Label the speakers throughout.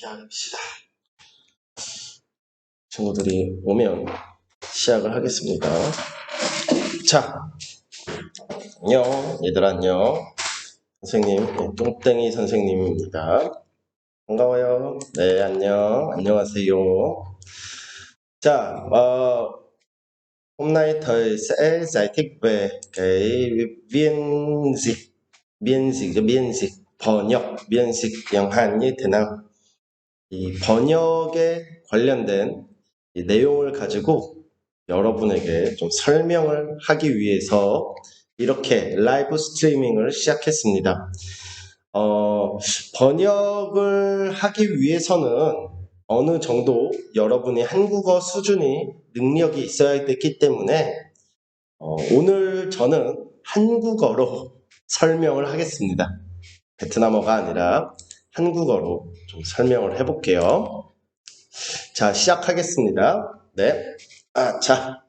Speaker 1: 시작합시다. 친구들이 오면 시작을 하겠습니다. 자, 안녕, 얘들아 안녕. 선생님, 똥땡이 선생님입니다. 반가워요. 네, 안녕하세요. 자, hôm nay thầy sẽ giải thích về cái biên dịch, 번역, biên dịch 영한 như thế nào. 이 번역에 관련된 이 내용을 가지고 여러분에게 좀 설명을 하기 위해서 이렇게 라이브 스트리밍을 시작했습니다. 번역을 하기 위해서는 어느 정도 여러분이 한국어 수준이 능력이 있어야 됐기 때문에 오늘 저는 한국어로 설명을 하겠습니다. 베트남어가 아니라 한국어로 좀 설명을 해볼게요. 자, 시작하겠습니다. 네. 자,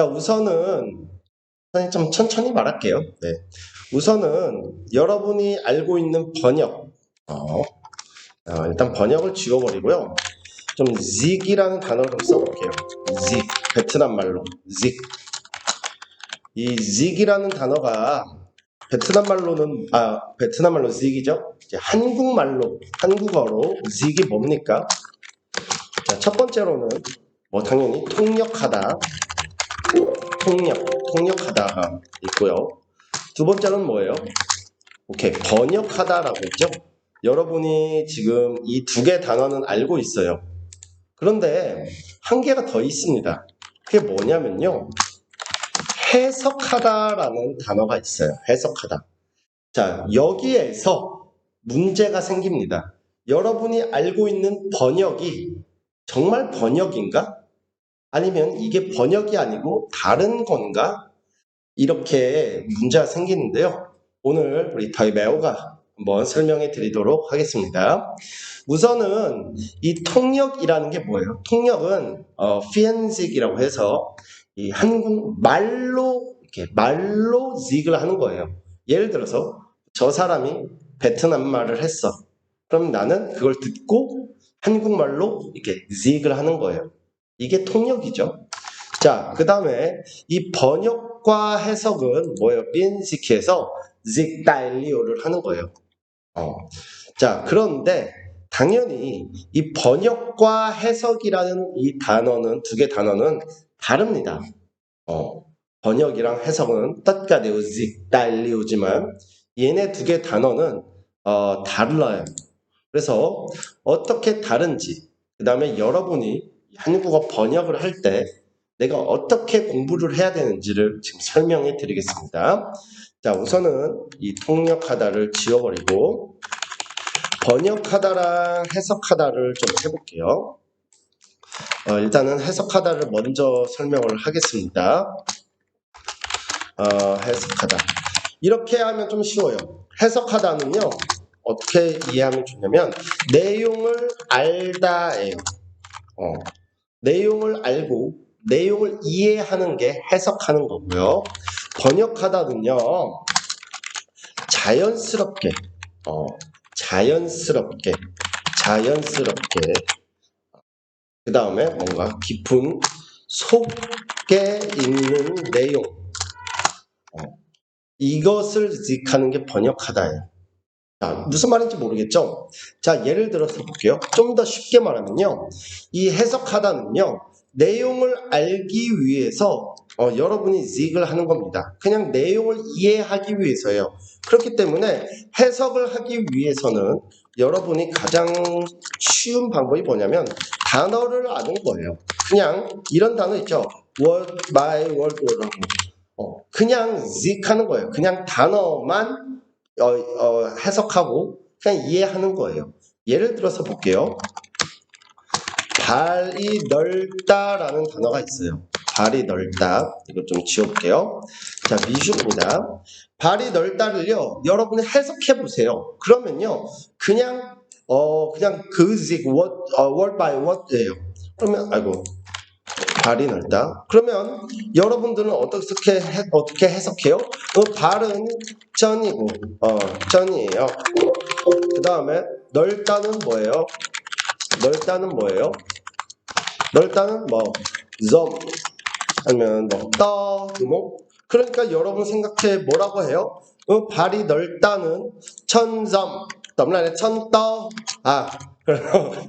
Speaker 1: 우선은 좀 천천히 말할게요. 네. 우선은 여러분이 알고 있는 번역, 일단 번역을 지워버리고요. 좀 zig이라는 단어를 좀 써볼게요. zig, 베트남 말로 zig. 이 zig이라는 단어가 베트남 말로 zig이죠. 이제 한국어로 zig이 뭡니까? 자, 첫 번째로는 당연히 통역하다가 있고요. 두 번째는 뭐예요? 오케이, 번역하다라고 있죠. 여러분이 지금 이 두 개 단어는 알고 있어요. 그런데 한 개가 더 있습니다. 그게 뭐냐면요, 해석하다라는 단어가 있어요. 해석하다. 자, 여기에서 문제가 생깁니다. 여러분이 알고 있는 번역이 정말 번역인가? 아니면 이게 번역이 아니고 다른 건가? 이렇게 문제가 생기는데요. 오늘 우리 더이메오가 한번 설명해 드리도록 하겠습니다. 우선은 이 통역이라는 게 뭐예요? 통역은 피엔직이라고 해서 이 한국 말로 zig을 하는 거예요. 예를 들어서 저 사람이 베트남 말을 했어. 그럼 나는 그걸 듣고 한국말로 이렇게 zig을 하는 거예요. 이게 통역이죠. 자, 그 다음에 이 번역과 해석은 뭐예요? biên dịch 해서 dịch tài liệu 를 하는 거예요. 자, 그런데 당연히 이 번역과 해석이라는 이 단어는, 두 개 단어는 다릅니다. 번역이랑 해석은 tất cả đều dịch tài liệu 지만 얘네 두 개 단어는 달라요. 그래서 어떻게 다른지, 그 다음에 여러분이 한국어 번역을 할 때 내가 어떻게 공부를 해야 되는지를 지금 설명해 드리겠습니다. 자, 우선은 이 통역하다를 지워버리고 번역하다랑 해석하다를 좀 해볼게요. 일단은 해석하다를 먼저 설명을 하겠습니다. 해석하다. 이렇게 하면 좀 쉬워요. 해석하다는요, 어떻게 이해하면 좋냐면 내용을 알다예요. 내용을 알고 내용을 이해하는 게 해석하는 거고요. 번역하다는요, 자연스럽게 그 다음에 뭔가 깊은 속에 있는 내용, 이것을 직하는 게 번역하다예요. 자, 무슨 말인지 모르겠죠? 자, 예를 들어서 볼게요. 좀 더 쉽게 말하면요, 이 해석하다는요, 내용을 알기 위해서 여러분이 zig을 하는 겁니다. 그냥 내용을 이해하기 위해서요. 그렇기 때문에 해석을 하기 위해서는 여러분이 가장 쉬운 방법이 뭐냐면 단어를 아는 거예요. 그냥 이런 단어 있죠? word by word라고. 그냥 zig 하는 거예요. 그냥 단어만 해석하고 그냥 이해하는 거예요. 예를 들어서 볼게요. 발이 넓다라는 단어가 있어요. 발이 넓다. 이거 좀 지워볼게요. 자, 미주입니다. 발이 넓다를요, 여러분이 해석해 보세요. 그러면요, 그냥 그 zig word by word예요. 그러면 발이 넓다. 그러면 여러분들은 어떻게 해석해요? 발은 쩐이고 쩐이에요. 그 다음에 넓다는 뭐예요? 넓다는 뭐예요? 넓다는 뭐 점 아니면 뭐 떠, 뭐 그러니까 여러분 생각해 뭐라고 해요? 발이 넓다는 천점 넘라네 천떠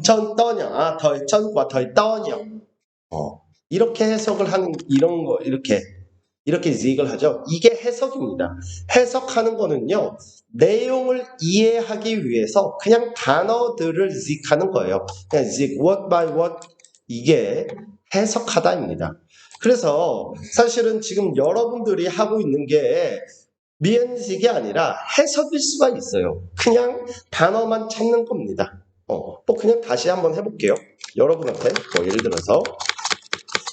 Speaker 1: 천떠냐 더 천과 더 떠냐 이렇게 해석을 하는 이런 거 이렇게 지익을 하죠. 이게 해석입니다. 해석하는 거는요. 내용을 이해하기 위해서 그냥 단어들을 지익하는 거예요. 그냥 지익 word by word 이게 해석하다입니다. 그래서 사실은 지금 여러분들이 하고 있는 게 미연식이 아니라 해석일 수가 있어요. 그냥 단어만 찾는 겁니다. 뭐 그냥 다시 한번 해볼게요. 여러분한테 뭐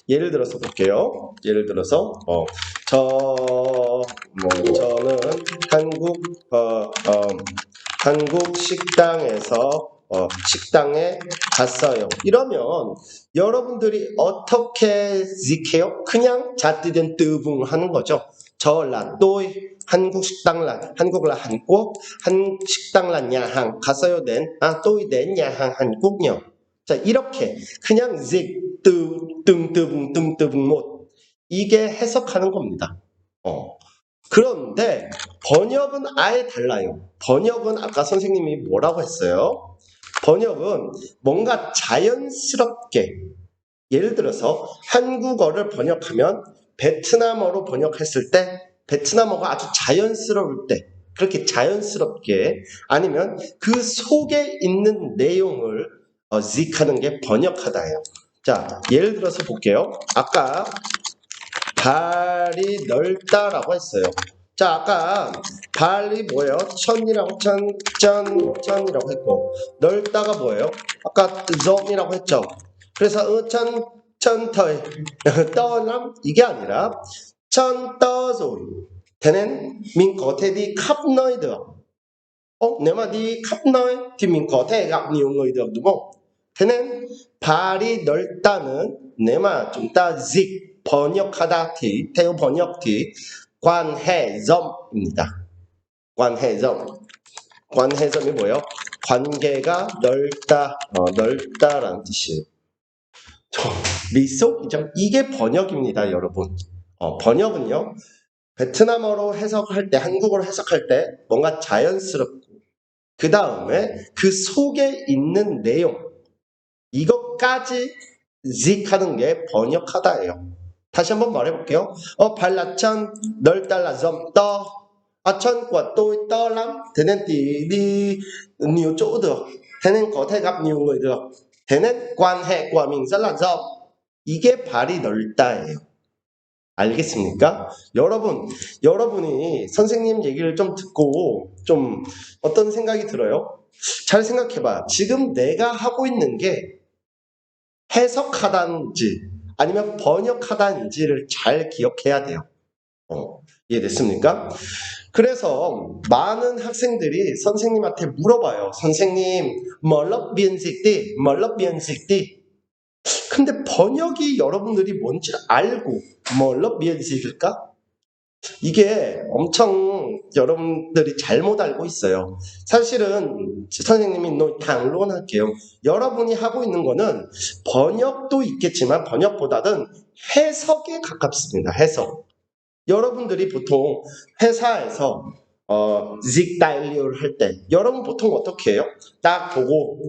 Speaker 1: 예를 들어서 볼게요. 예를 들어서 저는 한국 식당에서 식당에 갔어요. 이러면 여러분들이 어떻게 지켜요? 그냥 자뜨된 뜨붕 하는 거죠. 저라 또이 한국 식당란 한국 식당란 야항 갔어요 된 또이 된 야항 한국요. 자 이렇게 그냥 뜬뜨붕 못 이게 해석하는 겁니다. 그런데 번역은 아예 달라요. 번역은 아까 선생님이 뭐라고 했어요? 번역은 뭔가 자연스럽게 예를 들어서 한국어를 번역하면 베트남어로 번역했을 때 베트남어가 아주 자연스러울 때 그렇게 자연스럽게 아니면 그 속에 있는 내용을 지익하는 게 번역하다예요. 자 예를 들어서 볼게요. 아까 발이 넓다라고 했어요. 자 아까 발이 뭐예요? 천이라고 천이라고 했고 넓다가 뭐예요? 아까 점이라고 했죠. 그래서 천터에 떠남 이게 아니라 천떠rồi thế nên mình có thể đi khắp nơi được. Nếu mà đi khắp nơi thì mình có thể gặp nhiều người được đúng không? Thế nên 발이 넓다는 nếu mà chúng ta dịch 번역하다 thì theo 번역 thì 관해점입니다. 관해점이 뭐예요? 관계가 넓다라는 뜻이에요. 미속이죠. 이게 번역입니다, 여러분. 번역은요. 베트남어로 해석할 때, 한국어로 해석할 때 뭔가 자연스럽고 그 다음에 그 속에 있는 내용 이것까지 지익하는 게 번역하다예요. 다시 한번 말해볼게요. 발라천 넓달라 좀 to chân của tôi to lắm thế nên thì đi nhiều chỗ được thế nên có thể gặp nhiều người được thế nên quan hệ của mình rất là rộng 이게 발이 넓다예요. 알겠습니까? 여러분이 선생님 얘기를 좀 듣고 좀 어떤 생각이 들어요? 잘 생각해봐. 지금 내가 하고 있는 게 해석하다는지 아니면 번역하다는지를 잘 기억해야 돼요. 이해됐습니까? 그래서 많은 학생들이 선생님한테 물어봐요. 선생님, 멀럽 비엔식디? 근데 번역이 여러분들이 뭔지 알고 멀럽 비엔식일까? 이게 엄청 여러분들이 잘못 알고 있어요. 사실은 선생님이 당론할게요. 여러분이 하고 있는 거는 번역도 있겠지만 번역보다는 해석에 가깝습니다. 해석. 여러분들이 보통 회사에서 직달리오를 할 때 여러분 보통 어떻게 해요? 딱 보고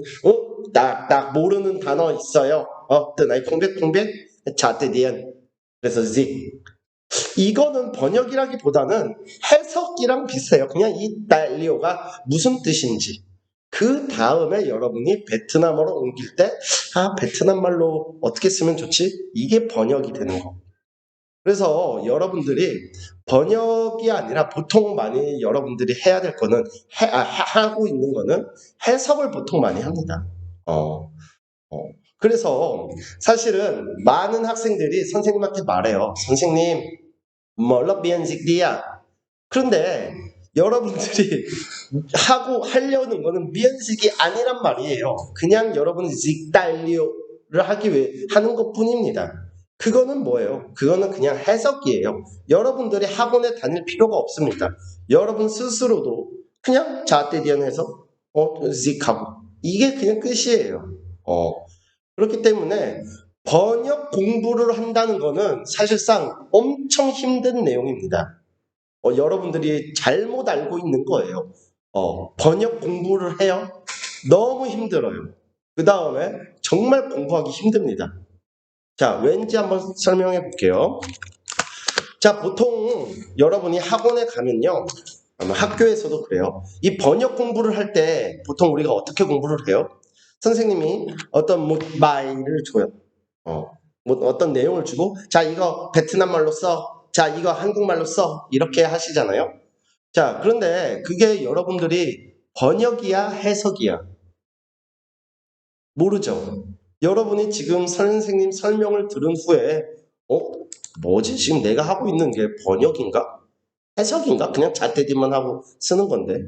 Speaker 1: 딱 모르는 단어 있어요. 뜨나이 콩백콩백 자뜨디엔 그래서 이거는 번역이라기보다는 해석이랑 비슷해요. 그냥 이 달리오가 무슨 뜻인지 그 다음에 여러분이 베트남어로 옮길 때 베트남 말로 어떻게 쓰면 좋지? 이게 번역이 되는 거. 그래서 여러분들이 번역이 아니라 보통 많이 여러분들이 해야 될 거는 하고 있는 거는 해석을 보통 많이 합니다. 그래서 사실은 많은 학생들이 선생님한테 말해요. 선생님, 멀럽 비엔식디야. 그런데 여러분들이 하려는 거는 미연식이 아니란 말이에요. 그냥 여러분이 직달리오를 하기 위해 하는 것 뿐입니다. 그거는 뭐예요? 그거는 그냥 해석이에요. 여러분들이 학원에 다닐 필요가 없습니다. 여러분 스스로도 그냥 자떼디언해서 직하고 이게 그냥 끝이에요. 그렇기 때문에 번역 공부를 한다는 거는 사실상 엄청 힘든 내용입니다. 여러분들이 잘못 알고 있는 거예요. 번역 공부를 해요. 너무 힘들어요. 그 다음에 정말 공부하기 힘듭니다. 자, 왠지 한번 설명해 볼게요. 자, 보통 여러분이 학원에 가면요. 아마 학교에서도 그래요. 이 번역 공부를 할 때 보통 우리가 어떻게 공부를 해요? 선생님이 어떤 뭐 말을 줘요. 뭐 어떤 내용을 주고, 자, 이거 베트남 말로 써. 자, 이거 한국말로 써. 이렇게 하시잖아요. 자, 그런데 그게 여러분들이 번역이야, 해석이야? 모르죠. 여러분이 지금 선생님 설명을 들은 후에, 어? 뭐지? 지금 내가 하고 있는 게 번역인가? 해석인가? 그냥 잣대기만 하고 쓰는 건데.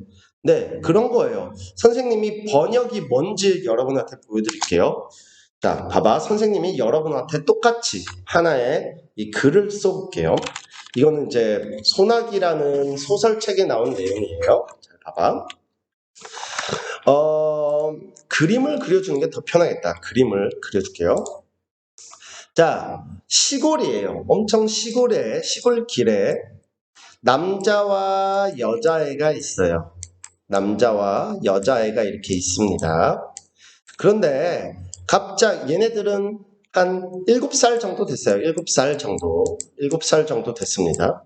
Speaker 1: 네, 그런 거예요. 선생님이 번역이 뭔지 여러분한테 보여드릴게요. 자, 봐봐. 선생님이 여러분한테 똑같이 하나의 이 글을 써볼게요. 이거는 이제 소나기라는 소설책에 나온 내용이에요. 자, 봐봐. 그림을 그려주는 게 더 편하겠다. 그림을 그려줄게요. 자, 시골이에요. 엄청 시골길에 남자와 여자애가 있어요. 남자와 여자애가 이렇게 있습니다. 그런데 갑자기 얘네들은 한 7살 정도 됐어요. 7살 정도. 7살 정도 됐습니다.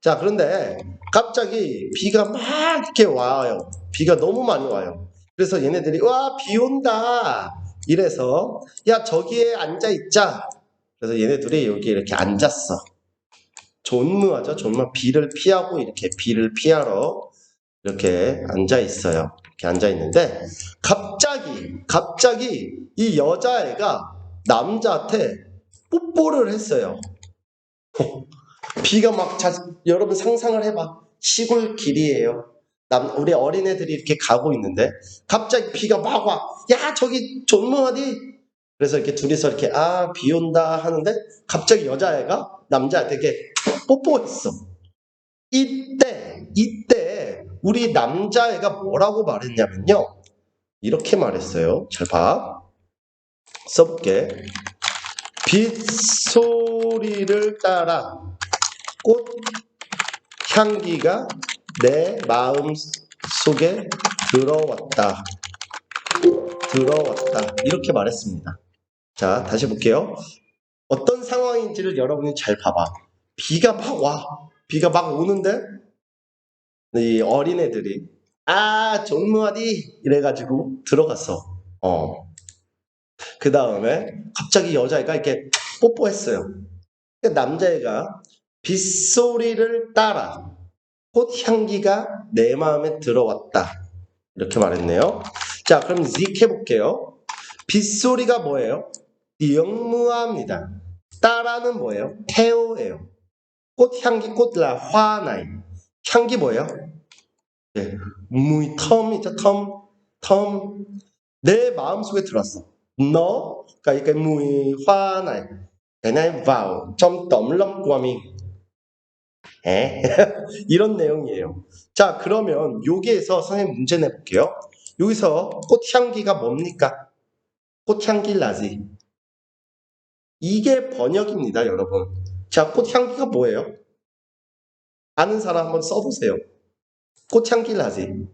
Speaker 1: 자, 그런데 갑자기 비가 막 이렇게 와요. 비가 너무 많이 와요. 그래서 얘네들이 와, 비 온다. 이래서 야, 저기에 앉아 있자. 그래서 얘네들이 여기 이렇게 앉았어. 존무하죠. 존무. 비를 피하고 이렇게 비를 피하러 이렇게 앉아 있어요. 이렇게 앉아 있는데 갑자기 이 여자애가 남자한테 뽀뽀를 했어요. 비가 막 여러분 상상을 해봐. 시골 길이에요. 우리 어린애들이 이렇게 가고 있는데 갑자기 비가 막 와. 야, 저기 존무하디. 그래서 이렇게 둘이서 이렇게 비 온다 하는데 갑자기 여자애가 남자한테 이렇게 뽀뽀했어. 이때 우리 남자애가 뭐라고 말했냐면요. 이렇게 말했어요. 잘 봐. 써볼게. 빗소리를 따라 꽃 향기가 내 마음 속에 들어왔다. 이렇게 말했습니다. 자, 다시 볼게요. 어떤 상황인지를 여러분이 잘 봐봐. 비가 막 와. 비가 막 오는데 이 어린애들이 존무하디 이래가지고 들어갔어. 그 다음에 갑자기 여자애가 이렇게 뽀뽀했어요. 남자애가 빗소리를 따라 꽃향기가 내 마음에 들어왔다. 이렇게 말했네요. 자, 그럼 직 해볼게요. 빗소리가 뭐예요? 영무합니다. 따라는 뭐예요? 태오예요. 꽃향기, 꽃라, 화나이. 향기 뭐예요? 네. 무이 텀이죠, 텀. 내 마음속에 들어왔어. nó cái mùi hoa này cái này vào trong tấm lòng của mình. 이런 내용이에요. 자, 그러면 여기에서 선생님 문제 내볼게요. 여기서 꽃향기가 뭡니까? 꽃향기 라지. 이게 번역입니다, 여러분. 자, 꽃향기가 뭐예요? 아는 사람 한번 써보세요. 꽃향기 라지.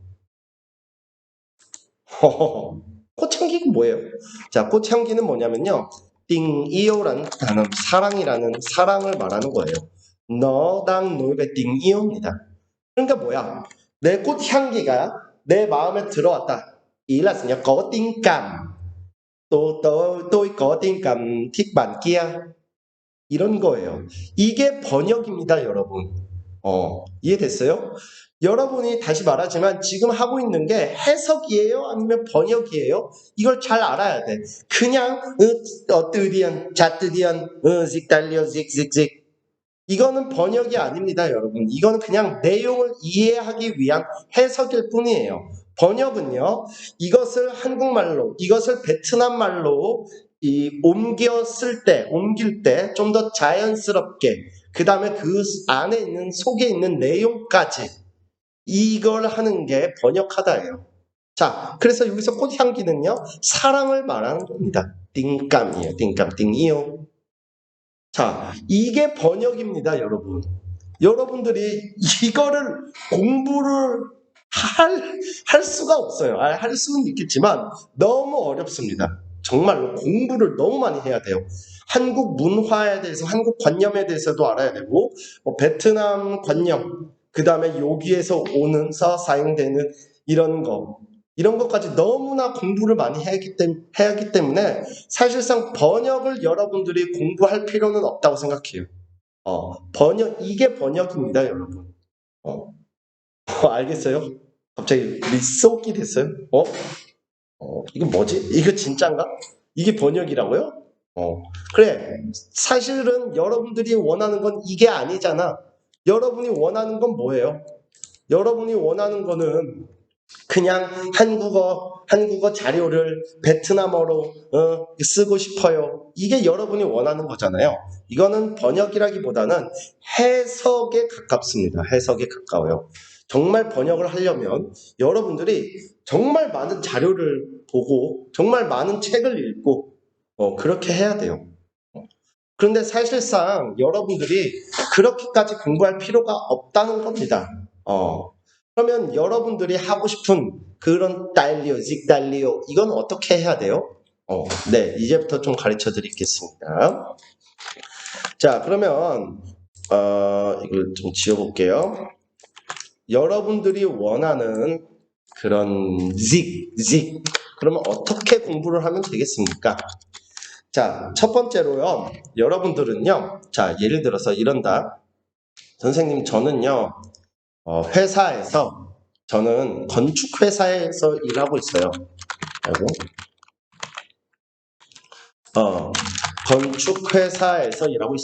Speaker 1: 꽃향기가 뭐예요? 자, 꽃향기는 뭐냐면요. 띵이오라는 단어, 사랑을 말하는 거예요. 너당 노이가 띵이오입니다. 그러니까 뭐야? 내 꽃향기가 내 마음에 들어왔다. Ý là có tình cảm. tôi có tình cảm thích bạn kia. 이런 거예요. 이게 번역입니다, 여러분. 이해됐어요? 여러분이 다시 말하지만 지금 하고 있는 게 해석이에요? 아니면 번역이에요? 이걸 잘 알아야 돼. 그냥 뜨디언, 자뜨디언, 직달리오, 직직직 이거는 번역이 아닙니다, 여러분. 이거는 그냥 내용을 이해하기 위한 해석일 뿐이에요. 번역은요, 이것을 한국말로, 이것을 베트남 말로 옮길 때 좀 더 자연스럽게, 그 다음에 그 안에 있는, 속에 있는 내용까지 이걸 하는 게 번역하다예요. 자, 그래서 여기서 꽃향기는요, 사랑을 말하는 겁니다. 띵감이에요. 띵감, 띵이요. 자, 이게 번역입니다, 여러분. 여러분들이 이거를 공부를 할 수가 없어요. 할 수는 있겠지만 너무 어렵습니다. 정말로 공부를 너무 많이 해야 돼요. 한국 문화에 대해서, 한국 관념에 대해서도 알아야 되고, 베트남 관념, 그 다음에 여기에서 오는서 사용되는 이런 것까지 너무나 공부를 많이 해야 하기 때문에 사실상 번역을 여러분들이 공부할 필요는 없다고 생각해요. 이게 번역입니다, 여러분. 알겠어요? 갑자기 릿속이 됐어요? 이거 뭐지? 이거 진짠가? 이게 번역이라고요? 그래. 사실은 여러분들이 원하는 건 이게 아니잖아. 여러분이 원하는 건 뭐예요? 여러분이 원하는 거는 그냥 한국어 자료를 베트남어로 쓰고 싶어요. 이게 여러분이 원하는 거잖아요. 이거는 번역이라기보다는 해석에 가깝습니다. 해석에 가까워요. 정말 번역을 하려면 여러분들이 정말 많은 자료를 보고 정말 많은 책을 읽고 그렇게 해야 돼요. 그런데 사실상 여러분들이 그렇게까지 공부할 필요가 없다는 겁니다. 그러면 여러분들이 하고 싶은 그런 딸리오, 직달리오 이건 어떻게 해야 돼요? 네, 이제부터 좀 가르쳐 드리겠습니다. 자, 그러면 이걸 좀 지워볼게요. 여러분들이 원하는 그런 직 그러면 어떻게 공부를 하면 되겠습니까? 자, 첫 번째로요. 여러분들은요. 자, 예를 들어서 이런다. 선생님, 저는요. 회사에서 저는 건축 회사에서 일하고 있어요. 아이고. 건축 회사에서 일하고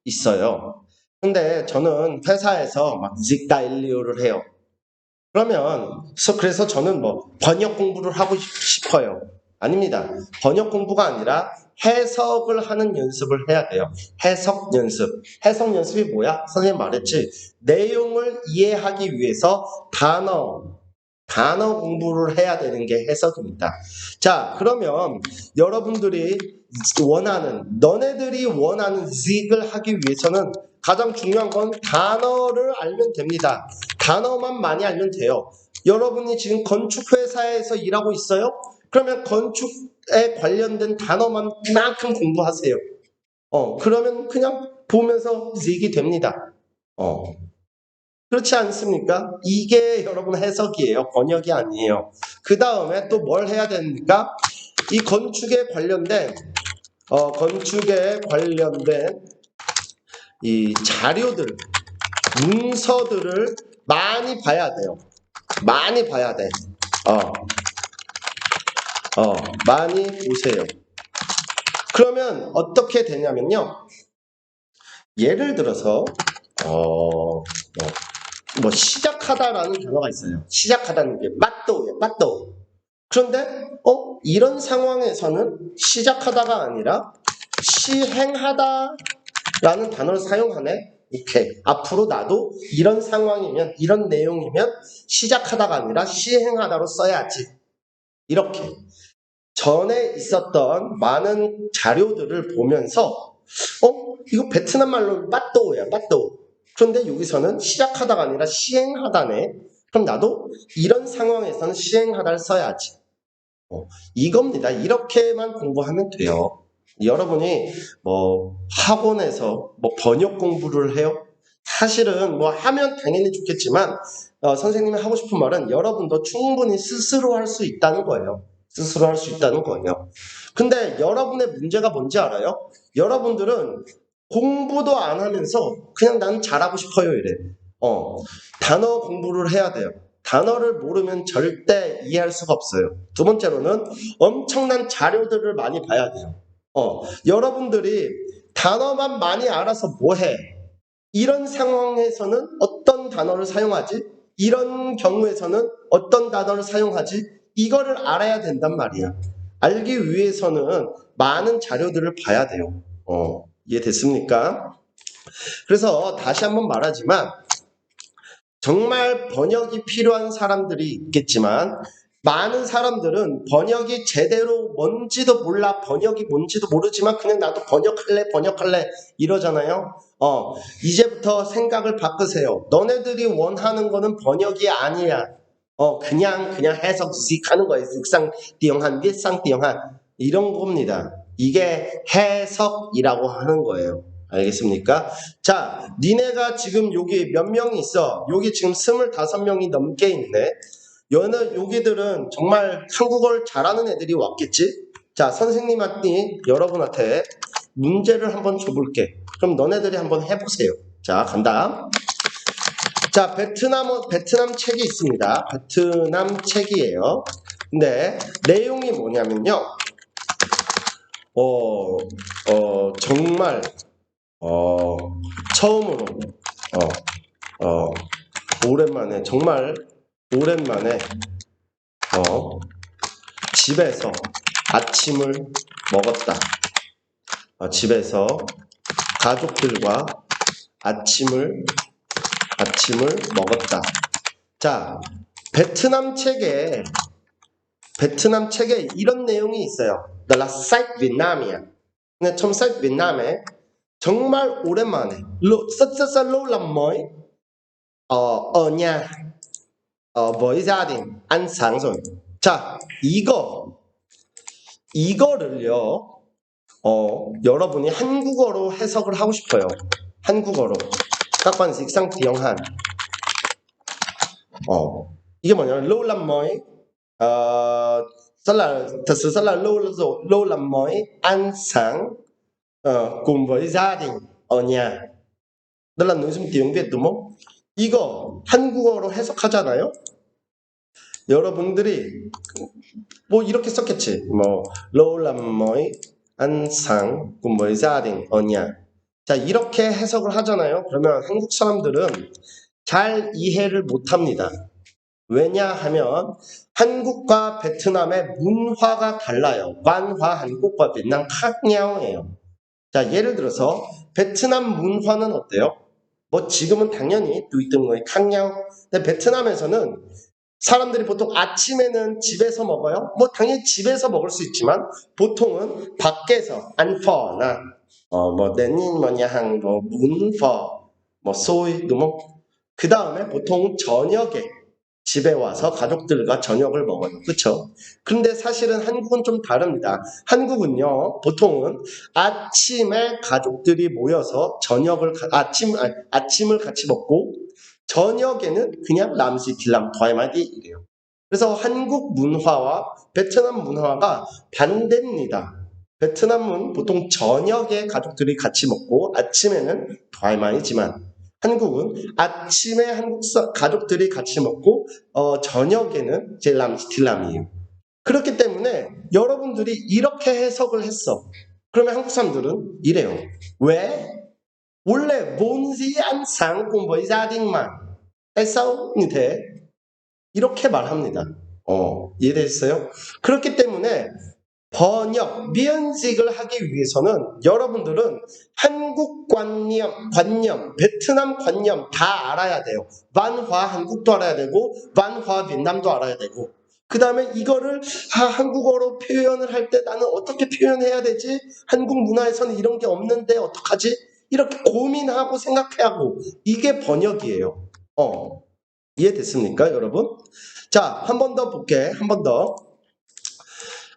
Speaker 1: 있어요. 근데 저는 회사에서 막 직다일리오를 해요. 그래서 저는 번역 공부를 하고 싶어요. 아닙니다. 번역 공부가 아니라 해석을 하는 연습을 해야 돼요. 해석 연습. 해석 연습이 뭐야? 선생님 말했지. 내용을 이해하기 위해서 단어 공부를 해야 되는 게 해석입니다. 자, 그러면 너네들이 원하는 직을 하기 위해서는 가장 중요한 건 단어를 알면 됩니다. 단어만 많이 알면 돼요. 여러분이 지금 건축회사에서 일하고 있어요? 그러면 건축에 관련된 단어만 이만큼 공부하세요. 그러면 그냥 보면서 직이 됩니다. 그렇지 않습니까? 이게 여러분 해석이에요. 번역이 아니에요. 그 다음에 또 뭘 해야 됩니까? 이 건축에 관련된 이 자료들, 문서들을 많이 봐야 돼요. 많이 봐야 돼. 많이 보세요. 그러면 어떻게 되냐면요. 예를 들어서 시작하다라는 단어가 있어요. 시작하다는 게 맞도예요. 맞도. 그런데 이런 상황에서는 시작하다가 아니라 시행하다라는 단어를 사용하네. 오케이. 앞으로 나도 이런 상황이면 이런 내용이면 시작하다가 아니라 시행하다로 써야지. 이렇게 전에 있었던 많은 자료들을 보면서 이거 베트남 말로 빠또야 빠또. 그런데 여기서는 시작하다가 아니라 시행하다네. 그럼 나도 이런 상황에서는 시행하다를 써야지. 이겁니다. 이렇게만 공부하면 돼요. 여러분이 학원에서 번역 공부를 해요? 사실은 하면 당연히 좋겠지만 선생님이 하고 싶은 말은 여러분도 충분히 스스로 할 수 있다는 거예요. 스스로 할 수 있다는 거예요. 근데 여러분의 문제가 뭔지 알아요? 여러분들은 공부도 안 하면서 그냥 나는 잘하고 싶어요 이래. 단어 공부를 해야 돼요. 단어를 모르면 절대 이해할 수가 없어요. 두 번째로는 엄청난 자료들을 많이 봐야 돼요. 여러분들이 단어만 많이 알아서 뭐해? 이런 상황에서는 어떤 단어를 사용하지? 이런 경우에서는 어떤 단어를 사용하지? 이거를 알아야 된단 말이야. 알기 위해서는 많은 자료들을 봐야 돼요. 이해됐습니까? 그래서 다시 한번 말하지만 정말 번역이 필요한 사람들이 있겠지만 많은 사람들은 번역이 제대로 뭔지도 몰라, 번역이 뭔지도 모르지만 그냥 나도 번역할래 이러잖아요. 이제부터 생각을 바꾸세요. 너네들이 원하는 거는 번역이 아니야. 그냥 해석하는 거예요. 득상띠용한, 윗상띠용한 이런 겁니다. 이게 해석이라고 하는 거예요. 알겠습니까? 자, 니네가 지금 여기 몇 명이 있어? 여기 지금 25명이 넘게 있네. 여기들은 정말 한국어를 잘하는 애들이 왔겠지? 자, 선생님한테 여러분한테 문제를 한번 줘볼게. 그럼 너네들이 한번 해보세요. 자, 간다. 자, 베트남 책이 있습니다. 베트남 책이에요. 근데 내용이 뭐냐면요. 정말 처음으로 오랜만에 정말 오랜만에 집에서 아침을 먹었다. 집에서 가족들과 아침을 먹었다. 자, 베트남 책에 이런 내용이 있어요. Đó là sách Việt Nam이야. 근데 trong sách Việt Nam에 정말 오랜만에 rất lâu lắm mới ở nhà với gia đình ăn sáng rồi. 자, 이거를요. 여러분이 한국어로 해석을 하고 싶어요. 한국어로. Các bạn dịch sang tiếng Hàn. 이게 뭐냐면 lâu lắm mới thật sự rất là lâu lắm mới ăn sáng cùng với gia đình ở nhà. Đó là nội dung tiếng Việt đúng không? 이거 한국어로 해석하잖아요. 여러분들이 뭐 이렇게 썼겠지. 뭐 lâu lắm mới ăn sáng cùng với gia đình ở nhà. 자, 이렇게 해석을 하잖아요. 그러면 한국 사람들은 잘 이해를 못합니다. 왜냐하면 한국과 베트남의 문화가 달라요. văn hóa 한국과 베트남 khác nhau 예요. 자, 예를 들어서 베트남 문화는 어때요? 뭐 지금은 당연히 뚜이등의 khác nhau. 근데 베트남에서는 사람들이 보통 아침에는 집에서 먹어요. 뭐 당연히 집에서 먹을 수 있지만 보통은 밖에서 안퍼나 뭐 내닌 뭐냐항 뭐 문퍼 뭐 소이 그 다음에 보통 저녁에 집에 와서 가족들과 저녁을 먹어요. 그렇죠? 그런데 사실은 한국은 좀 다릅니다. 한국은요, 보통은 아침에 가족들이 모여서 아침을 같이 먹고 저녁에는 그냥 람시딜람 과이마디 이래요. 그래서 한국 문화와 베트남 문화가 반대입니다. 베트남은 보통 저녁에 가족들이 같이 먹고 아침에는 과이마이지만 한국은 아침에 한국 가족들이 같이 먹고 저녁에는 제 람시딜람이에요. 그렇기 때문에 여러분들이 이렇게 해석을 했어. 그러면 한국 사람들은 이래요. 왜? 원래 뭔지 안 상고 뭐 자딩만 sao như thế? 이렇게 말합니다. 이해됐어요? 그렇기 때문에 번역, 미연직을 하기 위해서는 여러분들은 한국 관념, 베트남 관념 다 알아야 돼요. văn hóa 한국도 알아야 되고 văn hóa 베트남도 알아야 되고 그 다음에 이거를 한국어로 표현을 할 때 나는 어떻게 표현해야 되지? 한국 문화에서는 이런 게 없는데 어떡하지? 이렇게 고민하고 생각해야 하고 이게 번역이에요. 이해됐습니까, 여러분? 자, 한 번 더 볼게. 한 번 더.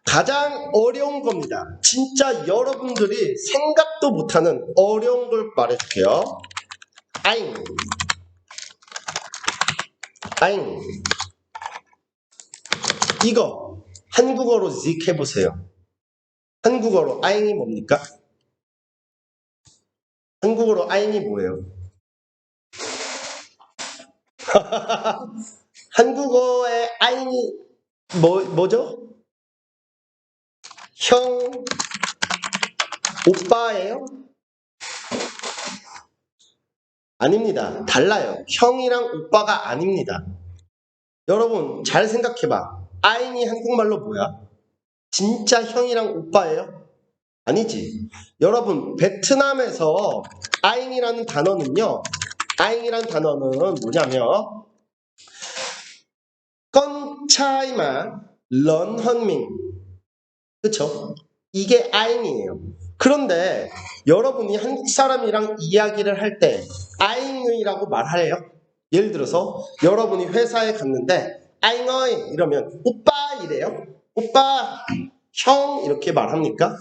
Speaker 1: 가장 어려운 겁니다. 진짜 여러분들이 생각도 못하는 어려운 걸 말해줄게요. 아잉. 이거 한국어로 직 해보세요. 한국어로 아잉이 뭡니까? 한국어로 아잉이 뭐예요? 한국어의 아잉이 뭐죠? 형, 오빠예요? 아닙니다. 달라요. 형이랑 오빠가 아닙니다. 여러분 잘 생각해봐. 아잉이 한국말로 뭐야? 진짜 형이랑 오빠예요? 아니지. 여러분 베트남에서 아잉이라는 단어는요. 아잉이라는 단어는 뭐냐면 con 차이만 런헌밍 그쵸? 이게 아잉이에요. 그런데 여러분이 한국 사람이랑 이야기를 할 때 아잉이라고 말해요. 예를 들어서 여러분이 회사에 갔는데 아잉어이 이러면 오빠 이래요. 오빠, 형 이렇게 말합니까?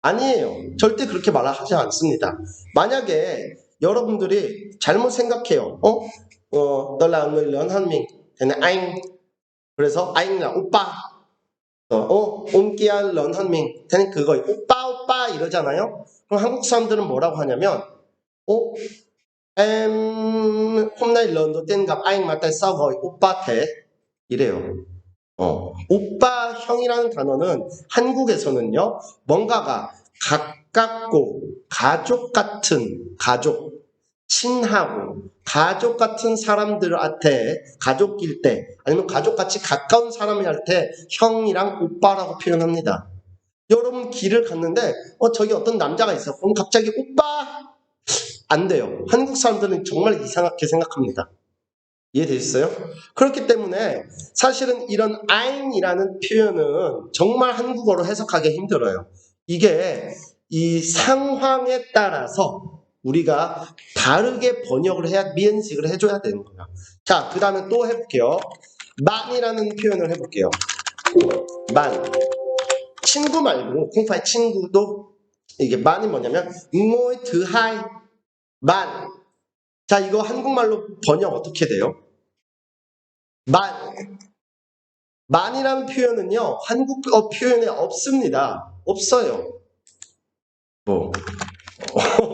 Speaker 1: 아니에요. 절대 그렇게 말하지 않습니다. 만약에 여러분들이 잘못 생각해요. 너랑 người lớn hơn mình thế nên anh 그래서 anh là 오빠 온 kia lớn hơn mình thế nên 그거 오빠 오빠 이러잖아요. 그럼 한국 사람들은 뭐라고 하냐면 em hôm nay lần đầu tiên gặp anh mà tại sao gọi 오빠 thế 이래요. 오빠, 형이라는 단어는 한국에서는요, 뭔가가 가깝고, 가족 같은, 친하고, 가족 같은 사람들한테, 가족일 때, 아니면 가족같이 가까운 사람한테 형이랑 오빠라고 표현합니다. 여러분 길을 갔는데, 저기 어떤 남자가 있어. 그럼 갑자기 오빠! 안 돼요. 한국 사람들은 정말 이상하게 생각합니다. 이해되셨어요? 그렇기 때문에 사실은 이런 아인이라는 표현은 정말 한국어로 해석하기 힘들어요. 이게 이 상황에 따라서 우리가 다르게 번역을 해야 미연식을 해줘야 되는 거예요. 자, 그 다음에 또 해볼게요. 만이라는 표현을 해볼게요. 만. 친구 말고 공파의 친구도 이게 만이 뭐냐면 ngôi thứ hai 만. 자, 이거 한국말로 번역 어떻게 돼요? 만이라는 표현은요, 한국어 표현에 없습니다. 없어요.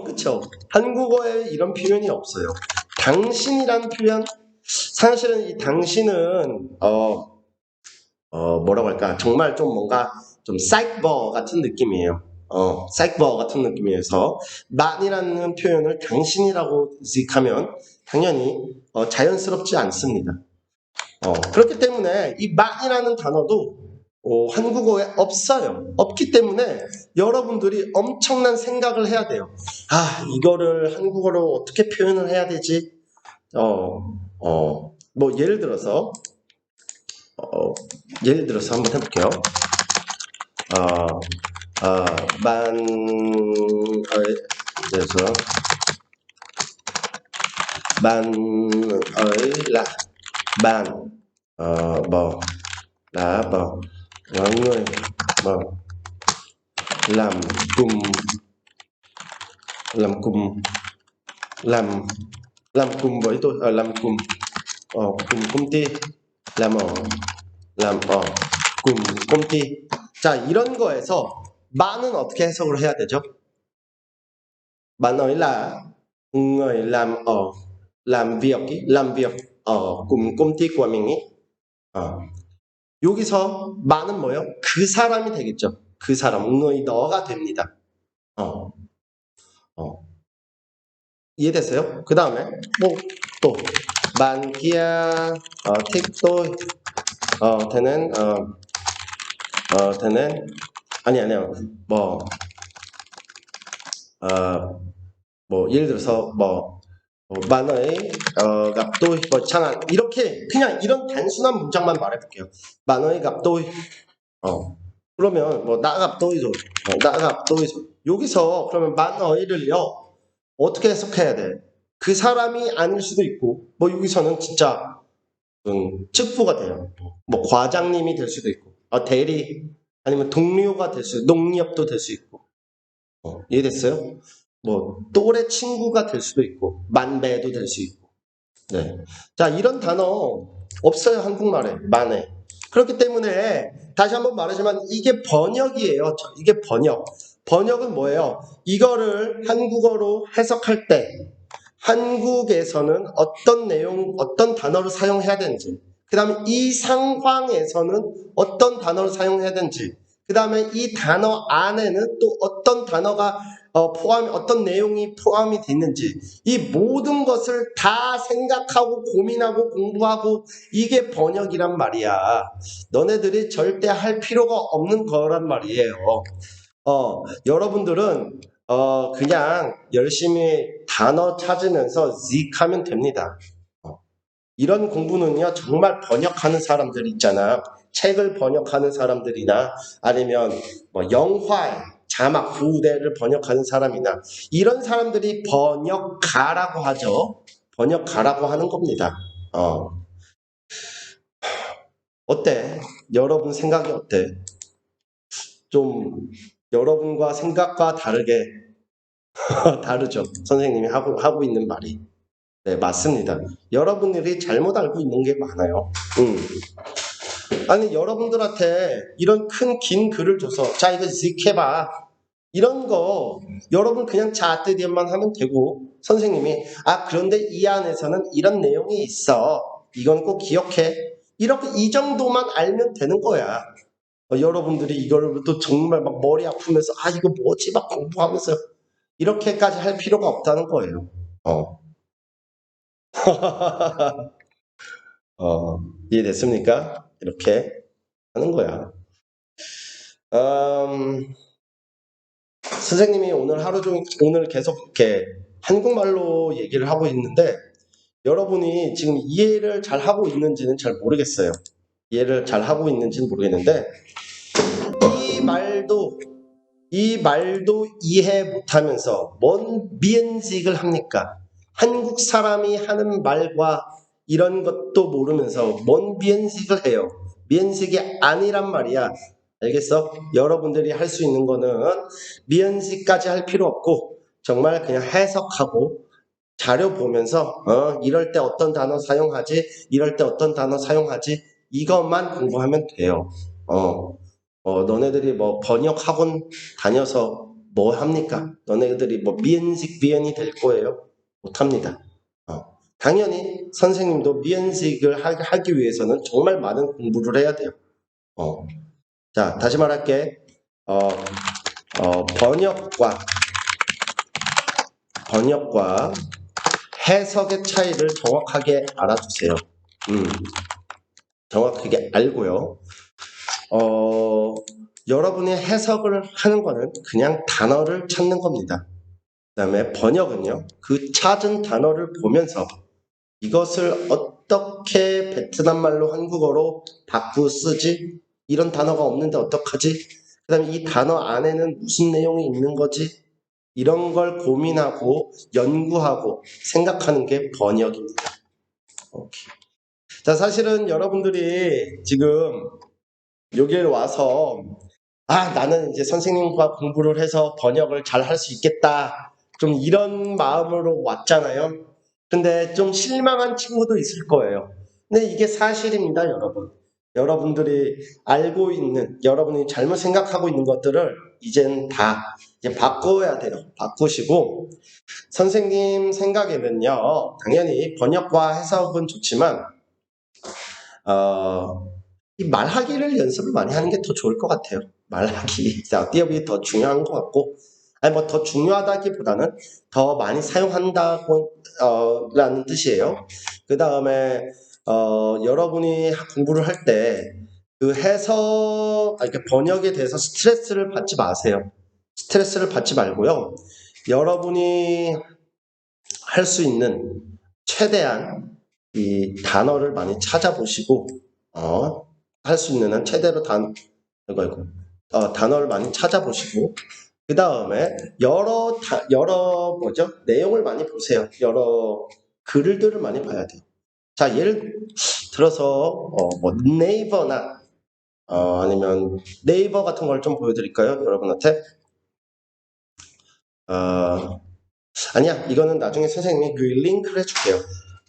Speaker 1: 그쵸? 한국어에 이런 표현이 없어요. 당신이라는 표현, 사실은 이 당신은, 뭐라고 할까, 정말 좀 뭔가 좀 사이버 같은 느낌이에요. 사이버 같은 느낌이어서, 만이라는 표현을 당신이라고 지식하면 당연히 자연스럽지 않습니다. 그렇기 때문에 이 만이라는 단어도 한국어에 없어요. 없기 때문에 여러분들이 엄청난 생각을 해야 돼요. 이거를 한국어로 어떻게 표현을 해야 되지? 뭐 예를 들어서 한번 해볼게요. 그래서 bạn ấy là bạn là người mà làm cùng với tôi làm cùng công ty làm ở cùng công ty. 자, 이런 거에서 만은 어떻게 해석을 해야 되죠? Bạn ấy là người làm việc ở cùng công ty của mình ấy. 여기서 만은 뭐예요? 그 사람이 되겠죠. 그 사람, người 너가 됩니다. 이해됐어요? 그 다음에 또 bạn kia thích tôi 되는 아니요 예를 들어서 bạn ấy gặp tôi chẳng 이렇게 그냥 이런 단순한 문장만 말해볼게요. bạn ấy gặp tôi 그러면 나 gặp tôi rồi đã gặp tôi rồi 여기서 그러면 bạn ấy,를요 어떻게 해석해야 돼? 그 사람이 아닐 수도 있고 여기서는 진짜 측부가 돼요. 과장님이 될 수도 있고 대리 아니면 동료가 될 수, 농협도 될 수 있고 이해됐어요? 또래 친구가 될 수도 있고 만배도 될 수 있고. 네. 자, 이런 단어 없어요. 한국말에 만에. 그렇기 때문에 다시 한번 말하지만 이게 번역이에요. 이게 번역은 뭐예요? 이거를 한국어로 해석할 때 한국에서는 어떤 내용, 어떤 단어를 사용해야 되는지, 그 다음에 이 상황에서는 어떤 단어를 사용해야 되는지, 그 다음에 이 단어 안에는 또 어떤 단어가 어떤 내용이 포함이 되어 있는지, 이 모든 것을 다 생각하고 고민하고 공부하고 이게 번역이란 말이야. 너네들이 절대 할 필요가 없는 거란 말이에요. 여러분들은 그냥 열심히 단어 찾으면서 zik 하면 됩니다. 이런 공부는요, 정말 번역하는 사람들 있잖아. 책을 번역하는 사람들이나 아니면 뭐 영화의 자막 부대를 번역하는 사람이나 이런 사람들이 번역가라고 하죠. 번역가라고 하는 겁니다. 어때? 여러분 생각이 어때? 좀 여러분과 생각과 다르게 다르죠. 선생님이 하고 있는 말이. 네, 맞습니다. 여러분들이 잘못 알고 있는 게 많아요. 아니, 여러분들한테 이런 큰 긴 글을 줘서, 자, 이거 직해봐. 이런 거, 여러분 그냥 자뜨디만 하면 되고, 선생님이, 아, 그런데 이 안에서는 이런 내용이 있어. 이건 꼭 기억해. 이렇게, 이 정도만 알면 되는 거야. 여러분들이 이거를 또 정말 막 머리 아프면서, 아, 이거 뭐지? 막 공부하면서, 이렇게까지 할 필요가 없다는 거예요. 이해됐습니까? 이렇게 하는 거야. 선생님이 오늘 하루 종일, 오늘 계속 이렇게 한국말로 얘기를 하고 있는데, 여러분이 지금 이해를 잘 하고 있는지는 잘 모르겠어요. 이해를 잘 하고 있는지는 모르겠는데, 이 말도, 이 말도 이해 못하면서 뭔 미엔직을 합니까? 한국 사람이 하는 말과 이런 것도 모르면서 뭔 미엔직을 해요? 미엔직이 아니란 말이야. 알겠어? 여러분들이 할 수 있는 거는 미연식까지 할 필요 없고 정말 그냥 해석하고 자료 보면서 이럴 때 어떤 단어 사용하지? 이럴 때 어떤 단어 사용하지? 이것만 공부하면 돼요. 너네들이 뭐 번역 학원 다녀서 뭐 합니까? 너네들이 뭐 미연식 비연이 될 거예요? 못합니다. 당연히 선생님도 미연식을 하기 위해서는 정말 많은 공부를 해야 돼요. 자, 다시 말할게. 번역과 해석의 차이를 정확하게 알아두세요. 정확하게 알고요. 여러분이 해석을 하는 거는 그냥 단어를 찾는 겁니다. 그 다음에 번역은요, 그 찾은 단어를 보면서 이것을 어떻게 베트남 말로 한국어로 바꾸 쓰지? 이런 단어가 없는데 어떡하지? 그 다음에 이 단어 안에는 무슨 내용이 있는 거지? 이런 걸 고민하고 연구하고 생각하는 게 번역입니다. 오케이. 자, 사실은 여러분들이 지금 여기에 와서 나는 이제 선생님과 공부를 해서 번역을 잘 할 수 있겠다. 좀 이런 마음으로 왔잖아요. 근데 좀 실망한 친구도 있을 거예요. 근데 이게 사실입니다, 여러분. 여러분들이 알고 있는, 여러분이 잘못 생각하고 있는 것들을 이젠 다 이제 바꿔야 돼요. 바꾸시고, 선생님 생각에는요, 당연히 번역과 해석은 좋지만, 이 말하기를 연습을 많이 하는 게 더 좋을 것 같아요. 말하기. 띄어비 더 중요한 것 같고, 아니, 뭐 더 중요하다기보다는 더 많이 사용한다고, 라는 뜻이에요. 그 다음에, 여러분이 공부를 할 때, 그 해석, 이렇게 번역에 대해서 스트레스를 받지 마세요. 스트레스를 받지 말고요. 여러분이 할 수 있는 최대한 이 단어를 많이 찾아보시고, 할 수 있는 한 최대로 단어를 많이 찾아보시고, 그 다음에 여러 내용을 많이 보세요. 여러 글들을 많이 봐야 돼요. 자, 예를 들어서, 뭐, 네이버나, 아니면 네이버 같은 걸 좀 보여드릴까요? 여러분한테? 아니야, 이거는 나중에 선생님이 그 링크를 해줄게요.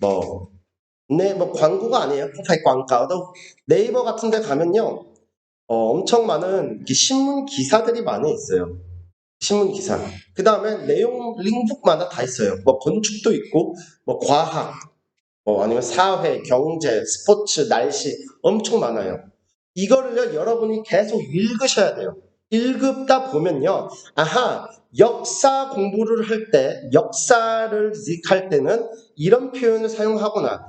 Speaker 1: 뭐 광고가 아니에요. 광고도 네이버 같은 데 가면요. 엄청 많은 신문 기사들이 많이 있어요. 신문 기사. 그 다음에 내용 링북마다 다 있어요. 뭐 건축도 있고, 뭐 과학, 아니면 사회, 경제, 스포츠, 날씨 엄청 많아요. 이거를요, 여러분이 계속 읽으셔야 돼요. 읽다 보면요, 역사 공부를 할 때, 역사를 할 때는 이런 표현을 사용하구나.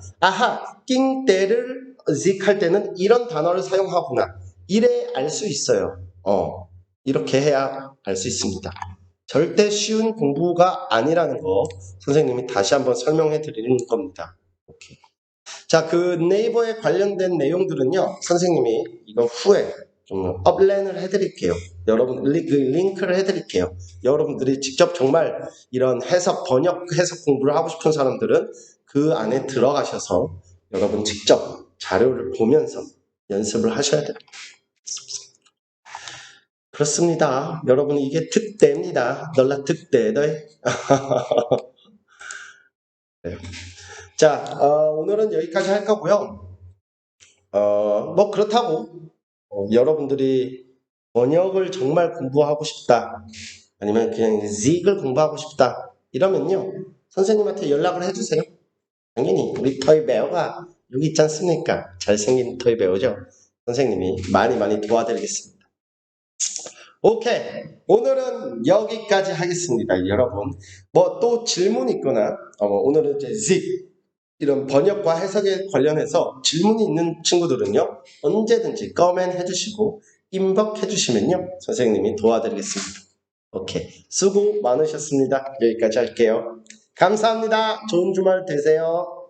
Speaker 1: 낑때를 할 때는 이런 단어를 사용하구나. 이래 알 수 있어요. 이렇게 해야 알 수 있습니다. 절대 쉬운 공부가 아니라는 거 선생님이 다시 한번 설명해 드리는 겁니다. 오케이. 자, 그 네이버에 관련된 내용들은요, 선생님이 이거 후에 좀 업렌을 해드릴게요. 여러분, 그 링크를 해드릴게요. 여러분들이 직접 정말 이런 해석, 번역 해석 공부를 하고 싶은 사람들은 그 안에 들어가셔서 여러분 직접 자료를 보면서 연습을 하셔야 돼요. 그렇습니다. 여러분, 이게 특대입니다. 널라 특대들. 네. 자, 오늘은 여기까지 할 거고요. 뭐 그렇다고 여러분들이 번역을 정말 공부하고 싶다, 아니면 그냥 Zig을 공부하고 싶다 이러면요, 선생님한테 연락을 해주세요. 당연히 우리 토이 배우가 여기 있지 않습니까? 잘생긴 토이 배우죠. 선생님이 많이 많이 도와드리겠습니다. 오케이, 오늘은 여기까지 하겠습니다. 여러분, 뭐 또 질문 있거나 오늘은 이제 Zig 이런 번역과 해석에 관련해서 질문이 있는 친구들은요, 언제든지 커맨 해주시고 인박 해주시면요, 선생님이 도와드리겠습니다. 오케이, 수고 많으셨습니다. 여기까지 할게요. 감사합니다. 좋은 주말 되세요.